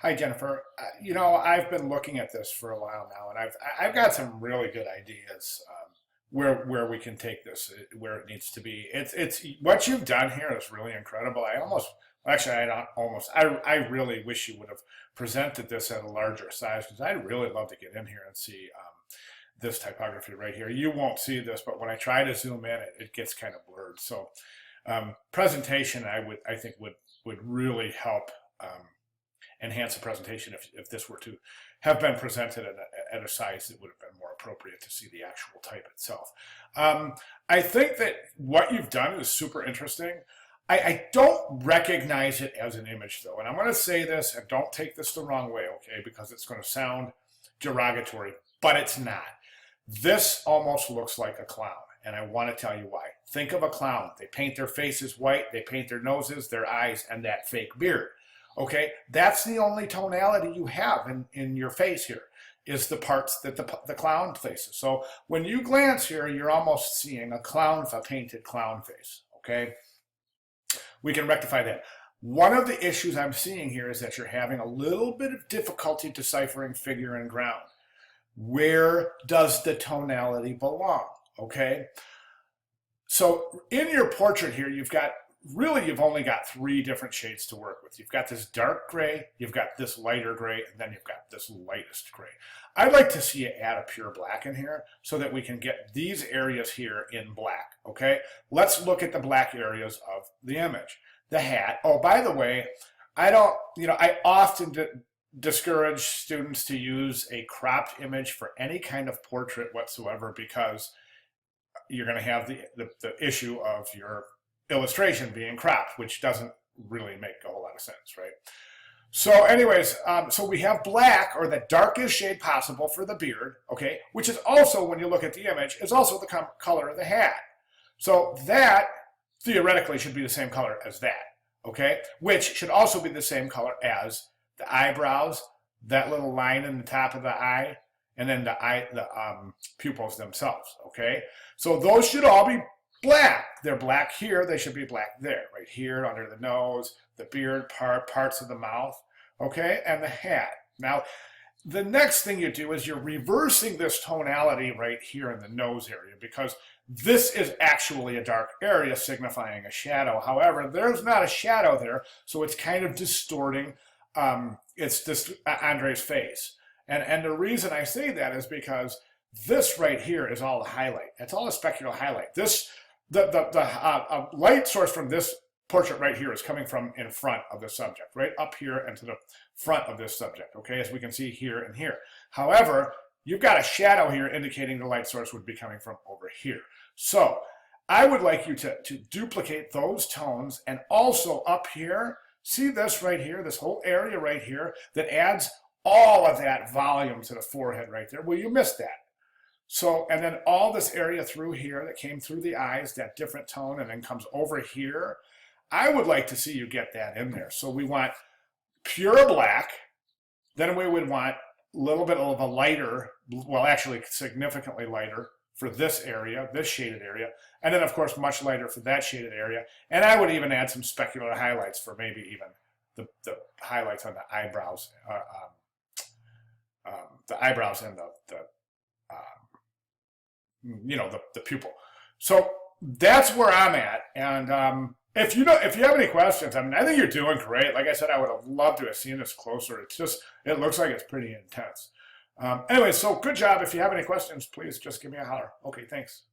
Hi, Jennifer. I've been looking at this for a while now, and I've got some really good ideas where we can take this, where it needs to be. It's what you've done here is really incredible. I don't almost, I really wish you would have presented this at a larger size because I'd really love to get in here and see this typography right here. You won't see this, but when I try to zoom in, it gets kind of blurred. So presentation, I think would really help. Enhance the presentation if this were to have been presented at a size that would have been more appropriate to see the actual type itself. I think that what you've done is super interesting. I don't recognize it as an image though, and I'm going to say this, and don't take this the wrong way, okay, because it's going to sound derogatory, but it's not. This almost looks like a clown, and I want to tell you why. Think of a clown. They paint their faces white, they paint their noses, their eyes, and that fake beard. Okay, that's the only tonality you have in your face here, is the parts that the clown faces. So when you glance here, you're almost seeing a painted clown face, okay? We can rectify that. One of the issues I'm seeing here is that you're having a little bit of difficulty deciphering figure and ground. Where does the tonality belong, okay? So in your portrait here, you've only got three different shades to work with. You've got this dark gray, you've got this lighter gray, and then you've got this lightest gray. I'd like to see you add a pure black in here so that we can get these areas here in black, okay? Let's look at the black areas of the image. The hat, oh, by the way, I often discourage students to use a cropped image for any kind of portrait whatsoever because you're gonna have the issue of your illustration being cropped, which doesn't really make a whole lot of sense, right? So anyways, so we have black, or the darkest shade possible for the beard, okay, which is also, when you look at the image, is also the color of the hat. So that theoretically should be the same color as that, okay, which should also be the same color as the eyebrows, that little line in the top of the eye, and then the pupils themselves, okay? So those should all be black. They're black here, they should be black there, right here under the nose, the beard parts of the mouth, okay, and the hat. Now, the next thing you do is you're reversing this tonality right here in the nose area because this is actually a dark area signifying a shadow. However, there's not a shadow there, so it's kind of distorting Andre's face. And the reason I say that is because this right here is all the highlight. It's all a specular highlight. The light source from this portrait right here is coming from in front of the subject, right up here and to the front of this subject, okay, as we can see here and here. However, you've got a shadow here indicating the light source would be coming from over here. So I would like you to duplicate those tones, and also up here, see this right here, this whole area right here that adds all of that volume to the forehead right there. Well, you missed that. So, and then all this area through here that came through the eyes, that different tone, and then comes over here. I would like to see you get that in there. So we want pure black, then we would want a little bit of a lighter, well, actually significantly lighter for this area, this shaded area, and then of course much lighter for that shaded area. And I would even add some specular highlights for maybe even the highlights on the eyebrows, and the pupil. So that's where I'm at. And if you have any questions, I mean, I think you're doing great. Like I said, I would have loved to have seen this closer. It looks like it's pretty intense. Anyway, so good job. If you have any questions, please just give me a holler. Okay, thanks.